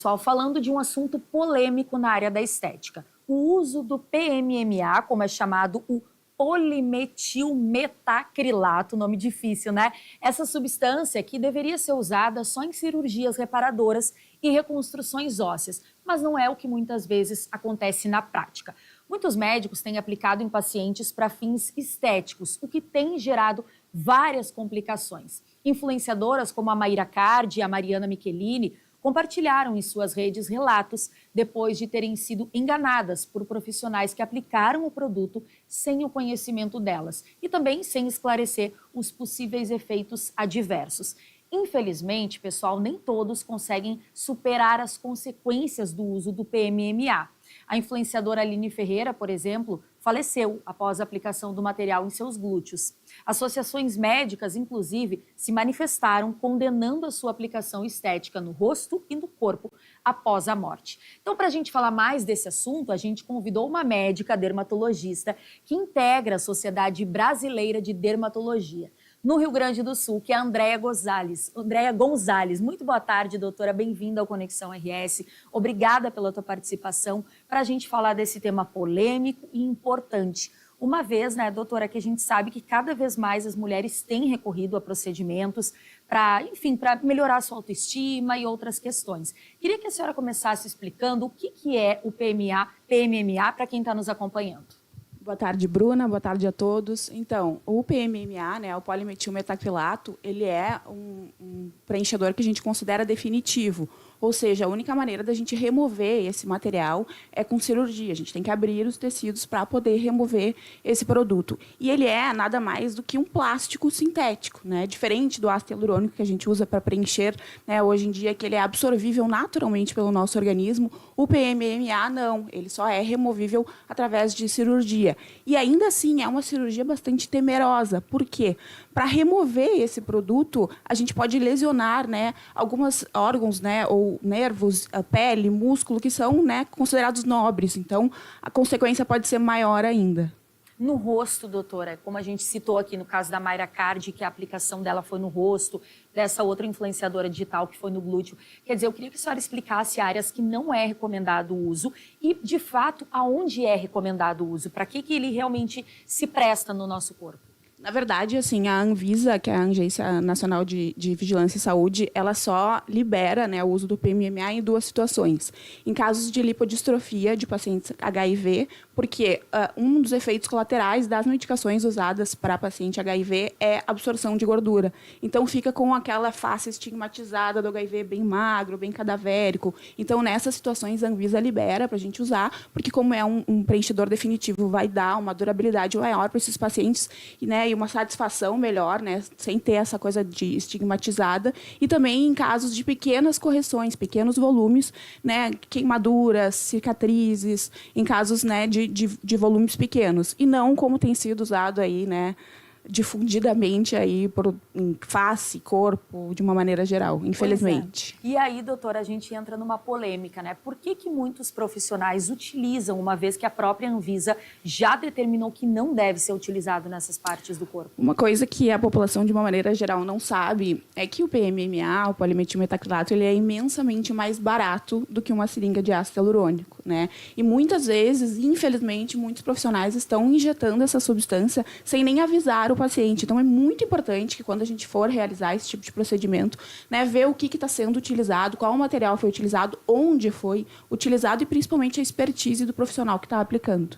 Pessoal, falando de um assunto polêmico na área da estética, o uso do PMMA, como é chamado o polimetilmetacrilato, nome difícil, né? Essa substância que deveria ser usada só em cirurgias reparadoras e reconstruções ósseas, mas não é o que muitas vezes acontece na prática. Muitos médicos têm aplicado em pacientes para fins estéticos, o que tem gerado várias complicações. Influenciadoras como a Mayra Card e a Mariana Michelini compartilharam em suas redes relatos depois de terem sido enganadas por profissionais que aplicaram o produto sem o conhecimento delas e também sem esclarecer os possíveis efeitos adversos. Infelizmente, pessoal, nem todos conseguem superar as consequências do uso do PMMA. A influenciadora Aline Ferreira, por exemplo, faleceu após a aplicação do material em seus glúteos. Associações médicas, inclusive, se manifestaram condenando a sua aplicação estética no rosto e no corpo após a morte. Então, para a gente falar mais desse assunto, a gente convidou uma médica dermatologista que integra a Sociedade Brasileira de Dermatologia no Rio Grande do Sul, que é a Andréia Gonzalez. Andréia Gonzalez, muito boa tarde, doutora, bem-vinda ao Conexão RS. Obrigada pela tua participação para a gente falar desse tema polêmico e importante. Uma vez, né, doutora, que a gente sabe que cada vez mais as mulheres têm recorrido a procedimentos para, enfim, para melhorar a sua autoestima e outras questões. Queria que a senhora começasse explicando o que é o PMMA para quem está nos acompanhando. Boa tarde, Bruna. Boa tarde a todos. Então, o PMMA, né, o polimetilmetacrilato, ele é um preenchedor que a gente considera definitivo. Ou seja, a única maneira da gente remover esse material é com cirurgia. A gente tem que abrir os tecidos para poder remover esse produto. E ele é nada mais do que um plástico sintético, né? Diferente do ácido hialurônico que a gente usa para preencher, né, hoje em dia, que ele é absorvível naturalmente pelo nosso organismo. O PMMA não, ele só é removível através de cirurgia. E ainda assim é uma cirurgia bastante temerosa. Por quê? Para remover esse produto, a gente pode lesionar, né, alguns órgãos, né, ou nervos, a pele, músculo, que são, né, considerados nobres. Então, a consequência pode ser maior ainda. No rosto, doutora, como a gente citou aqui no caso da Mayra Card, que a aplicação dela foi no rosto, dessa outra influenciadora digital que foi no glúteo. Quer dizer, eu queria que a senhora explicasse áreas que não é recomendado o uso e, de fato, aonde é recomendado o uso, para que ele realmente se presta no nosso corpo. Na verdade, assim, a Anvisa, que é a Agência Nacional de Vigilância e Saúde, ela só libera, né, o uso do PMMA em duas situações. Em casos de lipodistrofia de pacientes HIV, porque um dos efeitos colaterais das medicações usadas para paciente HIV é absorção de gordura. Então, fica com aquela face estigmatizada do HIV bem magro, bem cadavérico. Então, nessas situações, a Anvisa libera para a gente usar, porque como é um preenchedor definitivo, vai dar uma durabilidade maior para esses pacientes, e, né, e uma satisfação melhor, né, sem ter essa coisa de estigmatizada, e também em casos de pequenas correções, pequenos volumes, né, queimaduras, cicatrizes, em casos, né, de volumes pequenos, e não como tem sido usado aí, né, difundidamente aí em face, corpo, de uma maneira geral, infelizmente. E aí, doutora, a gente entra numa polêmica, né? Por que muitos profissionais utilizam, uma vez que a própria Anvisa já determinou que não deve ser utilizado nessas partes do corpo? Uma coisa que a população, de uma maneira geral, não sabe é que o PMMA, o polimetilmetacrilato, ele é imensamente mais barato do que uma seringa de ácido hialurônico, né? E muitas vezes, infelizmente, muitos profissionais estão injetando essa substância sem nem avisar o paciente. Então, é muito importante que, quando a gente for realizar esse tipo de procedimento, né, ver o que está sendo utilizado, qual material foi utilizado, onde foi utilizado e, principalmente, a expertise do profissional que está aplicando.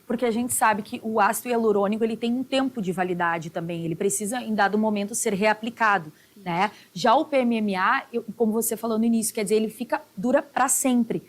Porque a gente sabe que o ácido hialurônico ele tem um tempo de validade também, ele precisa, em dado momento, ser reaplicado, né? Já o PMMA, como você falou no início, quer dizer, ele dura para sempre.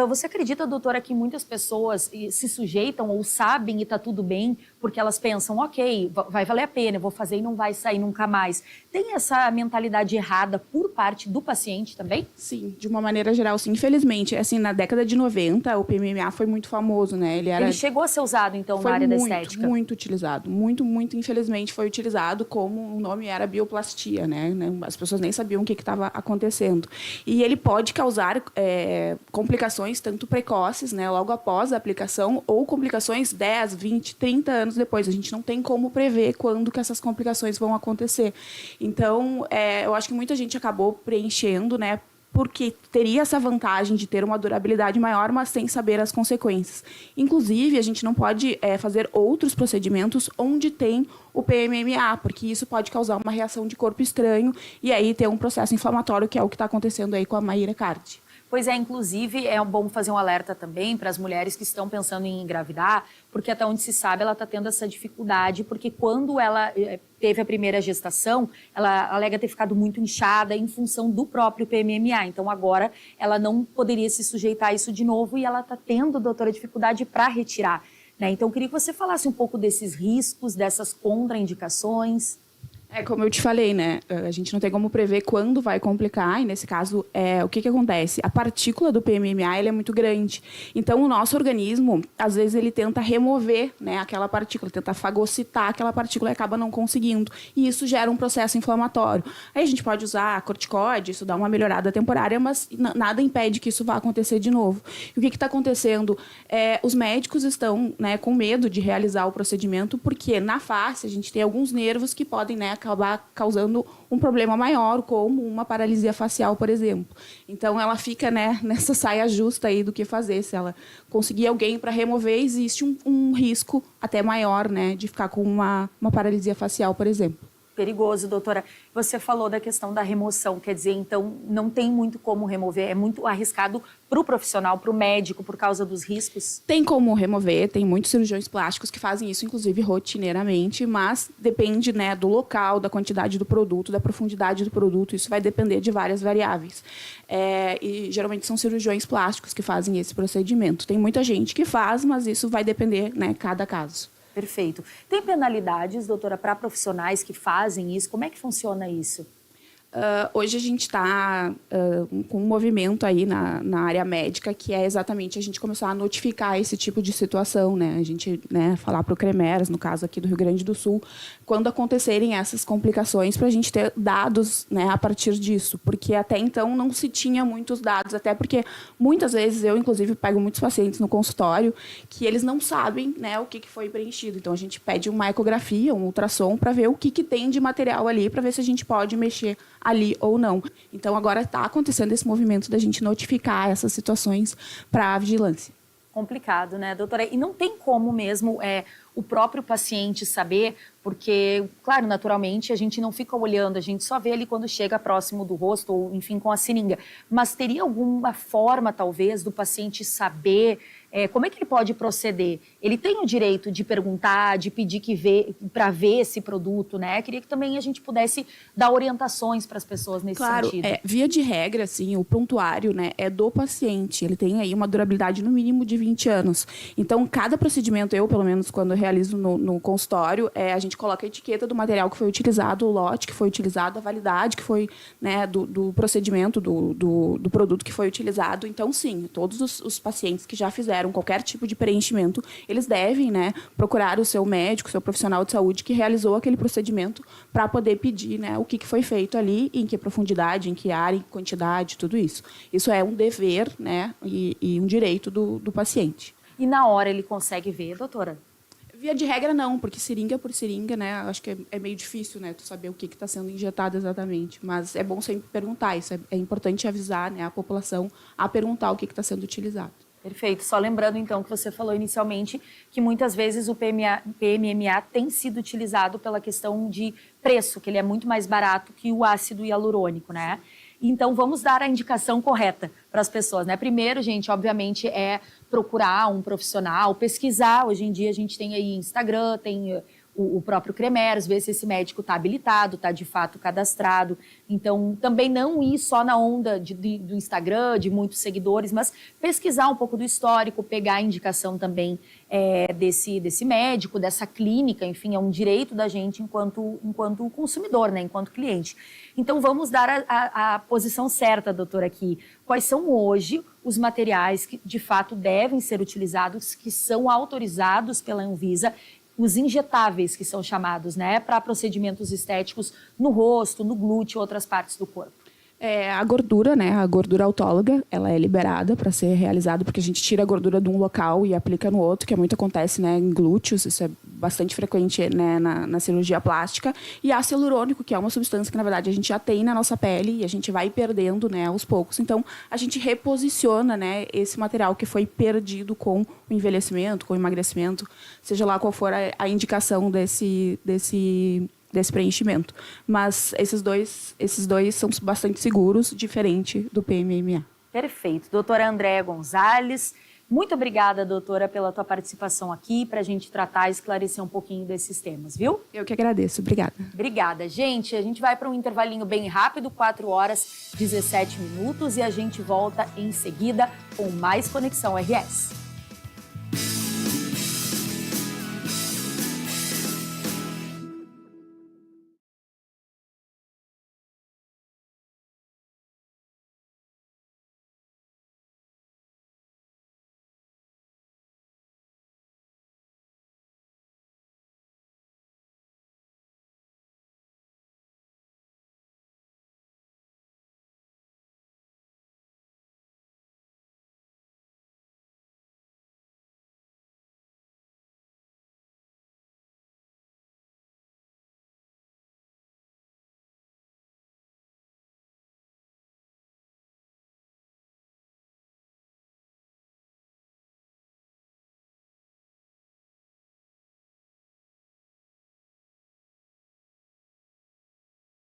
Você acredita, doutora, que muitas pessoas se sujeitam ou sabem e está tudo bem porque elas pensam, ok, vai valer a pena, eu vou fazer e não vai sair nunca mais. Tem essa mentalidade errada por parte do paciente também? Sim, de uma maneira geral, sim. Infelizmente, assim, na década de 90, o PMMA foi muito famoso, né? Ele chegou a ser usado, então, na área da estética? Foi muito utilizado. Muito, infelizmente, foi utilizado como o nome era bioplastia, né? As pessoas nem sabiam o que estava acontecendo. E ele pode causar complicações tanto precoces, né, logo após a aplicação, ou complicações 10, 20, 30 anos depois. A gente não tem como prever quando que essas complicações vão acontecer. Então, eu acho que muita gente acabou preenchendo, né, porque teria essa vantagem de ter uma durabilidade maior, mas sem saber as consequências. Inclusive, a gente não pode fazer outros procedimentos onde tem o PMMA, porque isso pode causar uma reação de corpo estranho e aí ter um processo inflamatório, que é o que está acontecendo aí com a Maíra Cardi. Pois é, inclusive é bom fazer um alerta também para as mulheres que estão pensando em engravidar, porque até onde se sabe ela está tendo essa dificuldade, porque quando ela teve a primeira gestação, ela alega ter ficado muito inchada em função do próprio PMMA. Então agora ela não poderia se sujeitar a isso de novo e ela está tendo, doutora, dificuldade para retirar, né? Então eu queria que você falasse um pouco desses riscos, dessas contraindicações. Como eu te falei, né? A gente não tem como prever quando vai complicar, e nesse caso, o que acontece? A partícula do PMMA ela é muito grande. Então, o nosso organismo, às vezes, ele tenta remover, né, aquela partícula, tenta fagocitar aquela partícula e acaba não conseguindo. E isso gera um processo inflamatório. Aí a gente pode usar corticoide, isso dá uma melhorada temporária, mas nada impede que isso vá acontecer de novo. E o que está acontecendo? Os médicos estão, né, com medo de realizar o procedimento, porque na face a gente tem alguns nervos que podem, né, acabar causando um problema maior, como uma paralisia facial, por exemplo. Então, ela fica, né, nessa saia justa aí do que fazer. Se ela conseguir alguém para remover, existe um risco até maior, né, de ficar com uma paralisia facial, por exemplo. Perigoso, doutora. Você falou da questão da remoção, quer dizer, então não tem muito como remover, é muito arriscado para o profissional, para o médico, por causa dos riscos? Tem como remover, tem muitos cirurgiões plásticos que fazem isso, inclusive rotineiramente, mas depende, né, do local, da quantidade do produto, da profundidade do produto, isso vai depender de várias variáveis. E geralmente são cirurgiões plásticos que fazem esse procedimento. Tem muita gente que faz, mas isso vai depender, né, cada caso. Perfeito. Tem penalidades, doutora, para profissionais que fazem isso? Como é que funciona isso? Hoje a gente está com um movimento aí na área médica, que é exatamente a gente começar a notificar esse tipo de situação, né? A gente, né, falar para o CREMERS, no caso aqui do Rio Grande do Sul, quando acontecerem essas complicações, para a gente ter dados, né, a partir disso. Porque até então não se tinha muitos dados, até porque muitas vezes eu, inclusive, pego muitos pacientes no consultório que eles não sabem, né, o que foi preenchido. Então a gente pede uma ecografia, um ultrassom, para ver o que tem de material ali, para ver se a gente pode mexer ali ou não. Então, agora está acontecendo esse movimento da gente notificar essas situações para a vigilância. Complicado, né, doutora? E não tem como mesmo o próprio paciente saber, porque, claro, naturalmente, a gente não fica olhando, a gente só vê ali quando chega próximo do rosto, ou, enfim, com a seringa. Mas teria alguma forma, talvez, do paciente saber como é que ele pode proceder? Ele tem o direito de perguntar, de pedir para ver esse produto, né? Queria que também a gente pudesse dar orientações para as pessoas nesse sentido. Claro, via de regra, assim, o prontuário, né, é do paciente. Ele tem aí uma durabilidade no mínimo de 20 anos. Então, cada procedimento, eu, pelo menos, quando eu realizo no consultório, a gente coloca a etiqueta do material que foi utilizado, o lote que foi utilizado, a validade que foi, né, do procedimento, do produto que foi utilizado. Então, sim, todos os pacientes que já fizeram qualquer tipo de preenchimento, eles devem, né, procurar o seu médico, o seu profissional de saúde que realizou aquele procedimento para poder pedir, né, o que foi feito ali, em que profundidade, em que área, em quantidade, tudo isso. Isso é um dever, né, e um direito do paciente. E na hora ele consegue ver, doutora? Via de regra, não, porque seringa por seringa, né, acho que é meio difícil, né, tu saber o que está sendo injetado exatamente. Mas é bom sempre perguntar, isso é importante avisar, né, a população a perguntar o que está sendo utilizado. Perfeito. Só lembrando, então, que você falou inicialmente que muitas vezes o PMMA tem sido utilizado pela questão de preço, que ele é muito mais barato que o ácido hialurônico, né? Então, vamos dar a indicação correta para as pessoas, né? Primeiro, gente, obviamente, é procurar um profissional, pesquisar. Hoje em dia, a gente tem aí Instagram, tem o próprio CREMERS, ver se esse médico está habilitado, está de fato cadastrado. Então, também não ir só na onda do Instagram, de muitos seguidores, mas pesquisar um pouco do histórico, pegar a indicação também desse médico, dessa clínica, enfim, é um direito da gente enquanto consumidor, né, enquanto cliente. Então, vamos dar a posição certa, doutora, aqui. Quais são hoje os materiais que, de fato, devem ser utilizados, que são autorizados pela Anvisa, os injetáveis, que são chamados, né, para procedimentos estéticos no rosto, no glúteo, outras partes do corpo? A gordura, né, a gordura autóloga, ela é liberada para ser realizada, porque a gente tira a gordura de um local e aplica no outro, que muito acontece, né, em glúteos, isso é bastante frequente, né, na cirurgia plástica, e ácido hialurônico, que é uma substância que, na verdade, a gente já tem na nossa pele e a gente vai perdendo, né, aos poucos. Então, a gente reposiciona, né, esse material que foi perdido com o envelhecimento, com o emagrecimento, seja lá qual for a indicação desse preenchimento. Mas esses dois são bastante seguros, diferente do PMMA. Perfeito. Doutora Andréa Gonzalez, muito obrigada, doutora, pela tua participação aqui, para a gente tratar e esclarecer um pouquinho desses temas, viu? Eu que agradeço. Obrigada. Obrigada, gente. A gente vai para um intervalinho bem rápido, 4h17, e a gente volta em seguida com mais Conexão RS.